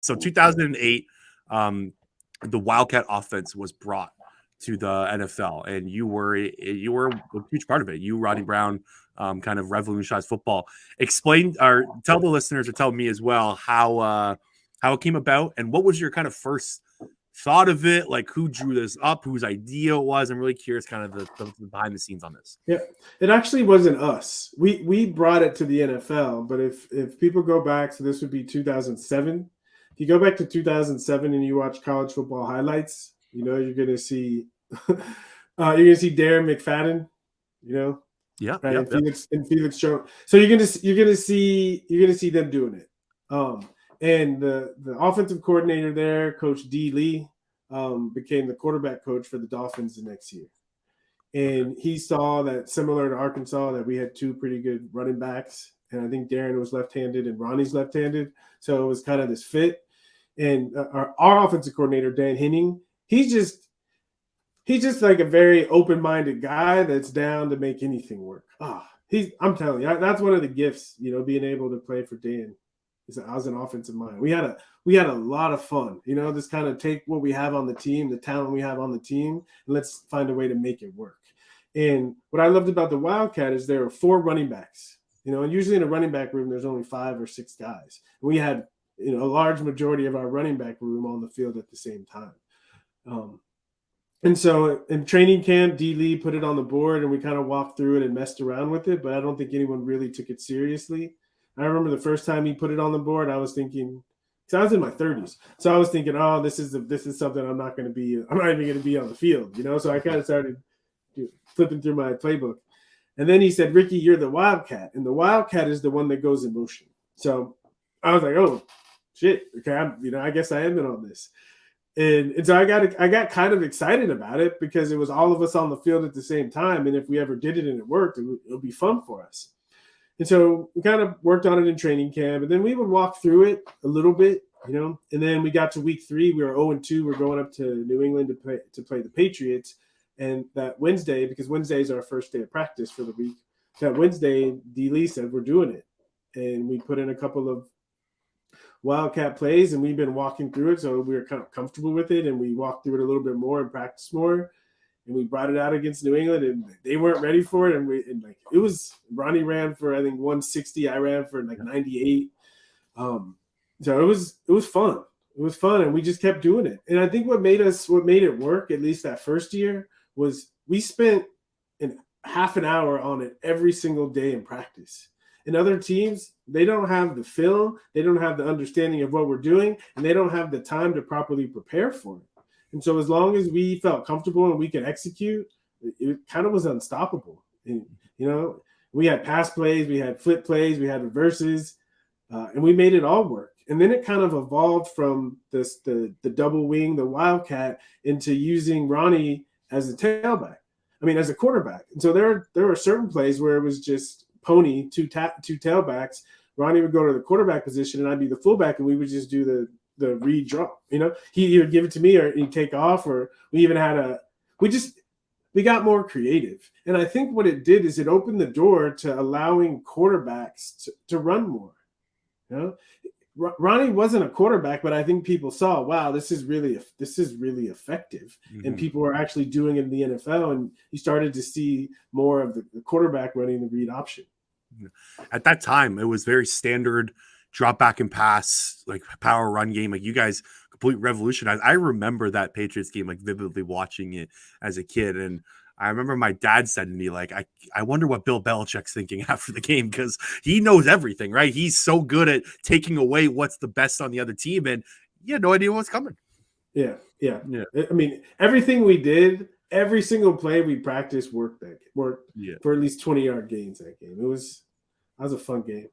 So 2008, the Wildcat offense was brought to the NFL, and you were a huge part of it. You, Rodney Brown, kind of revolutionized football. Explain or tell the listeners, or tell me as well, how it came about, and what was your kind of first thought of it? Like, who drew this up, whose idea it was? I'm really curious, kind of the behind the scenes on this. Yeah, it actually wasn't us. We brought it to the NFL, but if people go back, so this would be 2007. If you go back to 2007 and you watch college football highlights, you're gonna see Darren McFadden, Yeah, right, yeah, and yeah. Felix Jones. So you're gonna see them doing it. And the offensive coordinator there, Coach D. Lee, became the quarterback coach for the Dolphins the next year. And he saw that, similar to Arkansas, that we had two pretty good running backs. And I think Darren was left-handed and Ronnie's left-handed. So it was kind of this fit. And our offensive coordinator, Dan Henning, he's just like a very open-minded guy that's down to make anything work. I'm telling you, that's one of the gifts, being able to play for Dan. I was an offensive mind. We had a lot of fun, just kind of take what we have on the team, the talent we have on the team, and let's find a way to make it work. And what I loved about the Wildcat is there are 4 running backs, and usually in a running back room, there's only 5 or 6 guys. And we had, a large majority of our running back room on the field at the same time. And so in training camp, D. Lee put it on the board and we kind of walked through it and messed around with it, but I don't think anyone really took it seriously. I remember the first time he put it on the board, I was thinking, because I was in my 30s. So I was thinking, oh, this is something I'm not even going to be on the field, So I kind of started flipping through my playbook. And then he said, Ricky, you're the Wildcat. And the Wildcat is the one that goes in motion. So I was like, oh, shit. Okay, I guess I am in on this. And so I got kind of excited about it because it was all of us on the field at the same time. And if we ever did it and it worked, it would be fun for us. And so we kind of worked on it in training camp, and then we would walk through it a little bit, and then we got to week 3. We were 0-2. We're going up to New England to play the Patriots. And that Wednesday, because Wednesday is our first day of practice for the week, that Wednesday, D. Lee said, we're doing it. And we put in a couple of Wildcat plays, and we've been walking through it. So we were kind of comfortable with it, and we walked through it a little bit more and practiced more. And we brought it out against New England, and they weren't ready for it. And it was, Ronnie ran for, I think, 160. I ran for 98. So it was fun. It was fun, and we just kept doing it. And I think what made it work, at least that first year, was we spent half an hour on it every single day in practice. And other teams, they don't have the film, they don't have the understanding of what we're doing, and they don't have the time to properly prepare for it. And so as long as we felt comfortable and we could execute, it kind of was unstoppable. And, we had pass plays, we had flip plays, we had reverses, and we made it all work. And then it kind of evolved from the double wing, the Wildcat, into using Ronnie as a as a quarterback. And so there were certain plays where it was just pony, two tailbacks. Ronnie would go to the quarterback position and I'd be the fullback, and we would just do the read drop. He would give it to me, or he'd take off, or we even had we got more creative. And I think what it did is it opened the door to allowing quarterbacks to run more. Ronnie wasn't a quarterback, but I think people saw, wow, this is really effective. Mm-hmm. And people were actually doing it in the NFL, and you started to see more of the quarterback running the read option. At that time, it was very standard drop back and pass, like power run game. Like, you guys completely revolutionized. I remember that Patriots game, like, vividly watching it as a kid. And I remember my dad said to me, like, I wonder what Bill Belichick's thinking after the game, because he knows everything, right? He's so good at taking away what's the best on the other team, and he had no idea what's coming. Yeah. I mean, everything we did, every single play we practiced worked for at least 20-yard gains that game. That was a fun game.